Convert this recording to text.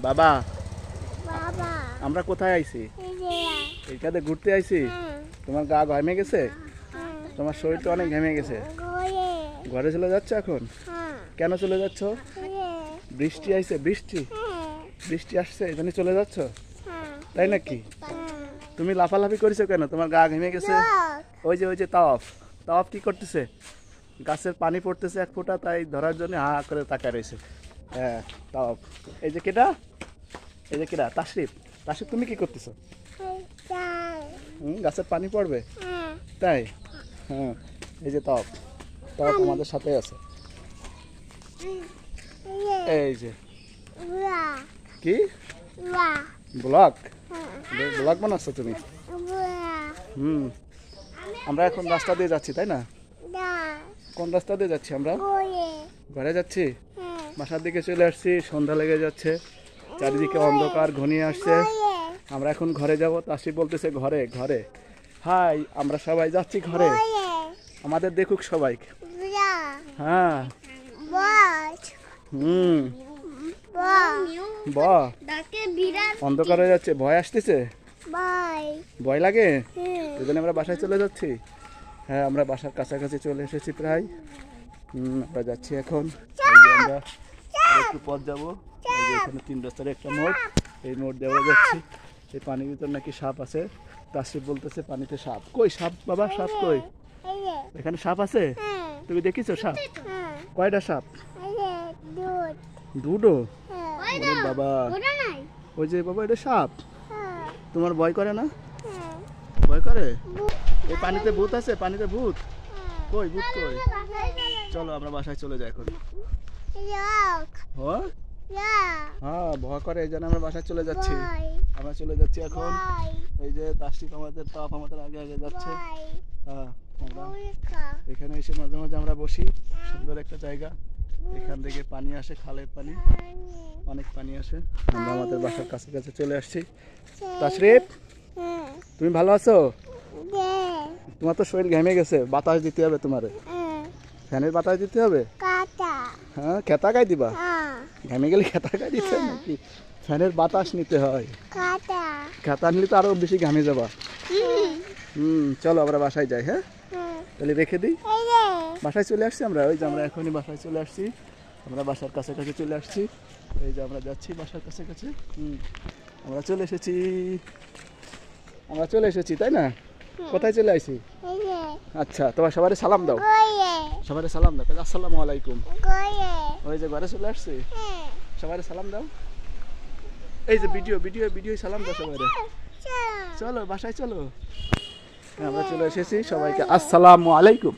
বাবা বাবা আমরা কোথায় আইছি? এইখানে ঘুরতে আইছি। হ্যাঁ। তোমার গা ঘেমে গেছে? হ্যাঁ। তোমার শরীরটা অনেক ঘেমে গেছে। ঘরে ঘরে চলে যাচ্ছ এখন? হ্যাঁ। কেন চলে যাচ্ছ? হ্যাঁ। বৃষ্টি আইছে? বৃষ্টি হ্যাঁ। বৃষ্টি আসছে এই জন্য চলে যাচ্ছ? হ্যাঁ। তাই নাকি? হ্যাঁ। তুমি লাফালাফি করেছো কেন? তোমার গা ঘেমে গেছে? লোক। ওই যে তাওয়াফ তাওয়াফ কি করতেছে? গাছের পানি পড়তেছে এক ফোঁটা, তাই ধরার জন্য হা করে তাকায় রয়েছে। হ্যাঁ তাওয়াফ। এই যে কেডা? এই যে কেডা? তাশরিফ। তাশরিফ তুমি কি করতেছো? যাই। গাছের পানি পড়বে হ্যাঁ। তাই? হ্যাঁ এই যে তাওয়াফ তাওয়াফ আমাদের সাথে আছে। এই যে উয়া। কি উয়া। ব্লগ হ্যাঁ। ব্লগ বানাচ্ছ তুমি? উয়া। আমরা এখন রাস্তা দিয়ে যাচ্ছি তাই না? দা। কোন রাস্তা দিয়ে যাচ্ছি আমরা? ঘরে। ঘরে যাচ্ছি। হ্যাঁ। বাসার দিকে চলে আসছি, সন্ধ্যা লেগে যাচ্ছে, চারিদিকে অন্ধকার ঘনিয়ে আসছে। ঘরে। আমরা এখন ঘরে যাব। তাসিফ বলতেছে ঘরে ঘরে। হাই আমরা সবাই যাচ্ছি ঘরে, ঘরে। আমাদের দেখুক সবাই। উয়া। হ্যাঁ বস। হুম বস। ব ডাকে বিরাট অন্ধকার হয়ে যাচ্ছে, ভয় আসতেছে, বাই। ভয় লাগে, হুম। এই জন্য আমরা বাসায় চলে যাচ্ছি। হ্যাঁ আমরা বাসার কাছাকাছি চলে এসেছি প্রায়। আমরা যাচ্ছি এখন। এই যে আমরা একটু পথ যাবো। এই যে এখানে 3 রাস্তার একটা মোড়, এই মোড় দেওয়া যাচ্ছি। এই পানির ভিতর নাকি সাপ আছে। তাসিফ বলতেছে পানিতে সাপ। কই সাপ বাবা? সাপ কই? এই যে। এখানে সাপ আছে? হ্যাঁ। তুমি দেখিছো সাপ? হ্যাঁ। কয়টা সাপ? এই যে দুধ। দুটো? হ্যাঁ। ওরে বাবা, ওটা নাই। ওই যে বাবা এটা সাপ। হ্যাঁ। তোমার ভয় করে না? হ্যাঁ। ভয় করে? এই পানিতে ভূত আছে? পানিতে ভূত কই? ভূত কই? চলো আমরা বাসায় চলে যাই এখন। লোক। হ্যাঁ হ্যাঁ ভয় করে, এই জন্য আমরা বাসায় চলে যাচ্ছি। বাই। আমরা চলে যাচ্ছি এখন। বাই। এই যে তাসরিফ আমাদের তাপ আমাদের আগে আগে যাচ্ছে। বাই। হ্যাঁ আমরা উল্কা। এখানে এসে মাঝে মাঝে আমরা বসি। সুন্দর একটা জায়গা, এখান থেকে পানি আসে, খালের পানি, অনেক পানি আসে। আমরা আমাদের বাসার কাছে কাছে চলে আসছি। তাসরিফ হ্যাঁ। তুমি ভালো আছো? দে। তোমার তো শরীর ঘেমে গেছে, বাতাস দিতে হবে তোমারে। হ্যাঁ। ফ্যানের বাতাস দিতে হবে। কাটা। হ্যাঁ খেতা গায়ে দিবা? হ্যাঁ। ঘেমে গেলে খেতা গায়ে দিতে হয় নাকি? ফ্যানের বাতাস নিতে হয়। কাটা। খেতা নিলে তো আরো বেশি ঘামে যাবা। চলো আমরা বাসায় যাই। হ্যাঁ হ্যাঁ। তাহলে রেখে দিই। এই যে। বাসায় চলে আসছি আমরা। ওই যে আমরা এখনই বাসায় চলে আসছি। আমরা বাসার কাছাকাছি চলে আসছি। এই যে আমরা যাচ্ছি বাসার কাছাকাছি। আমরা চলে এসেছি, আমরা চলে এসেছি তাই না? কোথায় চলে আসি? এই যে। আচ্ছা তোমার সবাই সালাম দাও। গয়ে। সবাই সালাম দাও। আসসালামু আলাইকুম। গয়ে। ওই যে ঘরে চলে আসছি, হ্যাঁ। সবাই সালাম দাও। এই যে ভিডিও ভিডিও ভিডিও সালাম দাও সবাই। চলো বাসায় চলো। আমরা চলে এসেছি, সবাইকে আসসালামু আলাইকুম।